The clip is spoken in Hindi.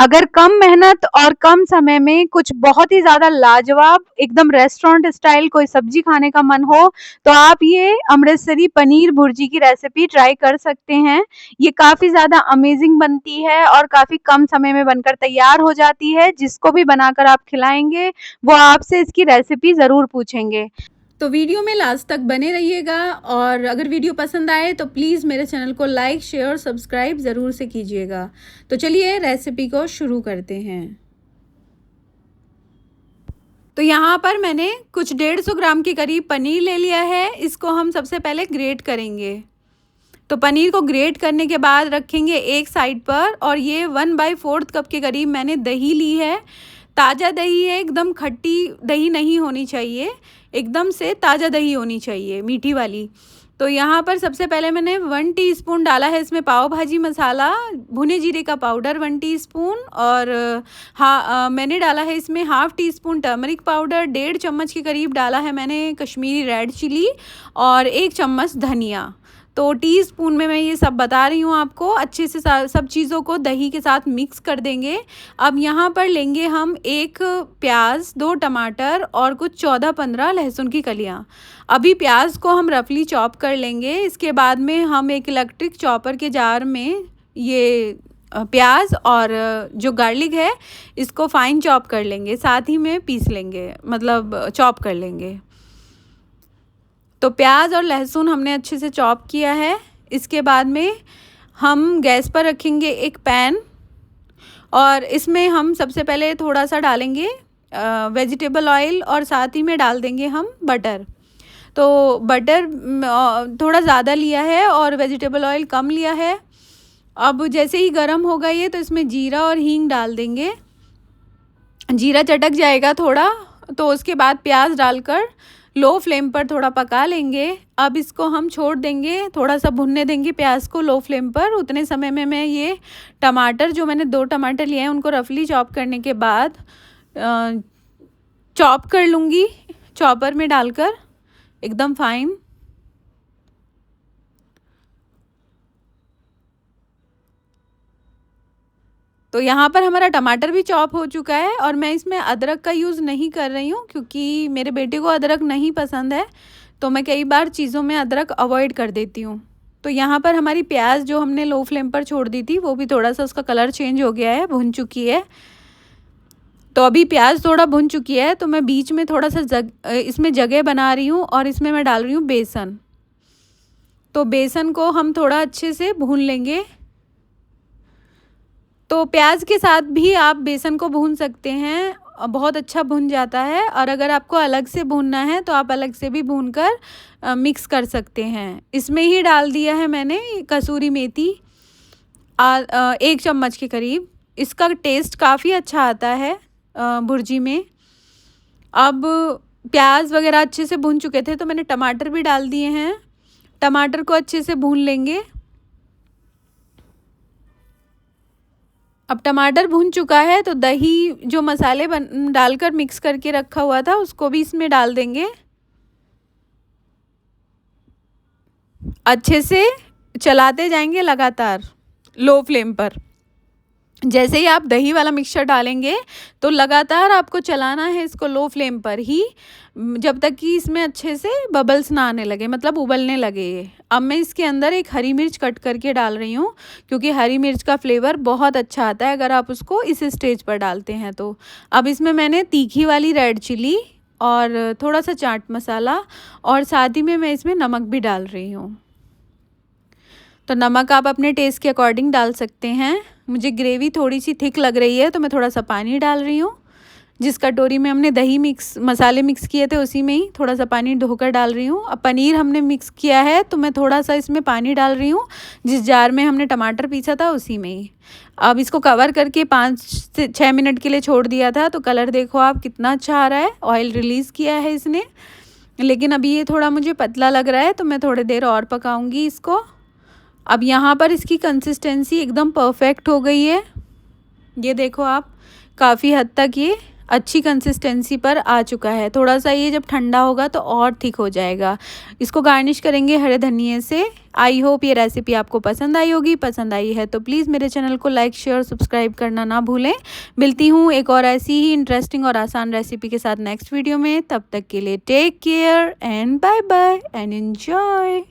अगर कम मेहनत और कम समय में कुछ बहुत ही ज़्यादा लाजवाब एकदम रेस्टोरेंट स्टाइल कोई सब्जी खाने का मन हो, तो आप ये अमृतसरी पनीर भुर्जी की रेसिपी ट्राई कर सकते हैं। ये काफ़ी ज़्यादा अमेज़िंग बनती है और काफ़ी कम समय में बनकर तैयार हो जाती है। जिसको भी बनाकर आप खिलाएँगे, वो आपसे इसकी रेसिपी ज़रूर पूछेंगे। तो वीडियो में लास्ट तक बने रहिएगा और अगर वीडियो पसंद आए तो प्लीज़ मेरे चैनल को लाइक, शेयर और सब्सक्राइब ज़रूर से कीजिएगा। तो चलिए रेसिपी को शुरू करते हैं। तो यहाँ पर मैंने कुछ 150 ग्राम के करीब पनीर ले लिया है। इसको हम सबसे पहले ग्रेट करेंगे। तो पनीर को ग्रेट करने के बाद रखेंगे एक साइड पर। और ये 1/4 कप के करीब मैंने दही ली है। ताज़ा दही है, एकदम खट्टी दही नहीं होनी चाहिए, एकदम से ताज़ा दही होनी चाहिए, मीठी वाली। तो यहाँ पर सबसे पहले मैंने 1 टीस्पून डाला है इसमें पाव भाजी मसाला, भुने जीरे का पाउडर 1 टीस्पून। और मैंने डाला है इसमें हाफ़ टी-स्पून टर्मरिक पाउडर, 1.5 चम्मच के करीब डाला है मैंने कश्मीरी रेड चिली और 1 चम्मच धनिया। तो टीस्पून में मैं ये सब बता रही हूँ आपको। अच्छे से सब चीज़ों को दही के साथ मिक्स कर देंगे। अब यहाँ पर लेंगे हम 1 प्याज, 2 टमाटर और कुछ 14-15 लहसुन की कलियाँ। अभी प्याज को हम रफली चॉप कर लेंगे। इसके बाद में हम एक इलेक्ट्रिक चॉपर के जार में ये प्याज और जो गार्लिक है इसको फाइन चॉप कर लेंगे, साथ ही में पीस लेंगे, मतलब चॉप कर लेंगे। तो प्याज और लहसुन हमने अच्छे से चॉप किया है। इसके बाद में हम गैस पर रखेंगे एक पैन और इसमें हम सबसे पहले थोड़ा सा डालेंगे वेजिटेबल ऑयल और साथ ही में डाल देंगे हम बटर। तो बटर थोड़ा ज़्यादा लिया है और वेजिटेबल ऑयल कम लिया है। अब जैसे ही गर्म होगा ये, तो इसमें जीरा और हींग डाल देंगे। जीरा चटक जाएगा थोड़ा, तो उसके बाद प्याज डालकर लो फ्लेम पर थोड़ा पका लेंगे। अब इसको हम छोड़ देंगे, थोड़ा सा भुनने देंगे प्याज को लो फ्लेम पर। उतने समय में मैं ये टमाटर, जो मैंने 2 टमाटर लिए हैं, उनको रफली चॉप करने के बाद चॉप कर लूँगी चॉपर में डालकर एकदम फाइन। तो यहाँ पर हमारा टमाटर भी चॉप हो चुका है और मैं इसमें अदरक का यूज़ नहीं कर रही हूँ क्योंकि मेरे बेटे को अदरक नहीं पसंद है। तो मैं कई बार चीज़ों में अदरक अवॉइड कर देती हूँ। तो यहाँ पर हमारी प्याज जो हमने लो फ्लेम पर छोड़ दी थी, वो भी थोड़ा सा उसका कलर चेंज हो गया है, भुन चुकी है। तो अभी प्याज थोड़ा भुन चुकी है, तो मैं बीच में थोड़ा सा इसमें जगह बना रही हूँ और इसमें मैं डाल रही हूँ बेसन। तो बेसन को हम थोड़ा अच्छे से भून लेंगे। तो प्याज के साथ भी आप बेसन को भून सकते हैं, बहुत अच्छा भुन जाता है। और अगर आपको अलग से भूनना है तो आप अलग से भी भूनकर मिक्स कर सकते हैं। इसमें ही डाल दिया है मैंने कसूरी मेथी 1 चम्मच के करीब। इसका टेस्ट काफ़ी अच्छा आता है भुर्जी में। अब प्याज वगैरह अच्छे से भून चुके थे तो मैंने टमाटर भी डाल दिए हैं। टमाटर को अच्छे से भून लेंगे। अब टमाटर भून चुका है तो दही जो मसाले डालकर मिक्स करके रखा हुआ था उसको भी इसमें डाल देंगे। अच्छे से चलाते जाएंगे लगातार लो फ्लेम पर। जैसे ही आप दही वाला मिक्सचर डालेंगे तो लगातार आपको चलाना है इसको लो फ्लेम पर ही, जब तक कि इसमें अच्छे से बबल्स ना आने लगे, मतलब उबलने लगे ये। अब मैं इसके अंदर एक हरी मिर्च कट करके डाल रही हूँ क्योंकि हरी मिर्च का फ्लेवर बहुत अच्छा आता है अगर आप उसको इस स्टेज पर डालते हैं तो। अब इसमें मैंने तीखी वाली रेड चिली और थोड़ा सा चाट मसाला और साथ ही में मैं इसमें नमक भी डाल रही हूँ। तो नमक आप अपने टेस्ट के अकॉर्डिंग डाल सकते हैं। मुझे ग्रेवी थोड़ी सी थिक लग रही है तो मैं थोड़ा सा पानी डाल रही हूँ। जिस कटोरी में हमने दही मसाले मिक्स किए थे उसी में ही थोड़ा सा पानी धोकर डाल रही हूँ। अब पनीर हमने मिक्स किया है तो मैं थोड़ा सा इसमें पानी डाल रही हूँ, जिस जार में हमने टमाटर पीसा था उसी में ही। अब इसको कवर करके 5 से 6 मिनट के लिए छोड़ दिया था। तो कलर देखो आप कितना अच्छा आ रहा है, ऑयल रिलीज़ किया है इसने। लेकिन अभी ये थोड़ा मुझे पतला लग रहा है तो मैं थोड़ी देर और पकाऊँगी इसको। अब यहाँ पर इसकी कंसिस्टेंसी एकदम परफेक्ट हो गई है। ये देखो आप, काफ़ी हद तक ये अच्छी कंसिस्टेंसी पर आ चुका है। थोड़ा सा ये जब ठंडा होगा तो और थिक हो जाएगा। इसको गार्निश करेंगे हरे धनिये से। आई होप ये रेसिपी आपको पसंद आई होगी। पसंद आई है तो प्लीज़ मेरे चैनल को लाइक शेयर और सब्सक्राइब करना ना भूलें। मिलती हूँ एक और ऐसी ही इंटरेस्टिंग और आसान रेसिपी के साथ नेक्स्ट वीडियो में। तब तक के लिए take care and bye bye and enjoy.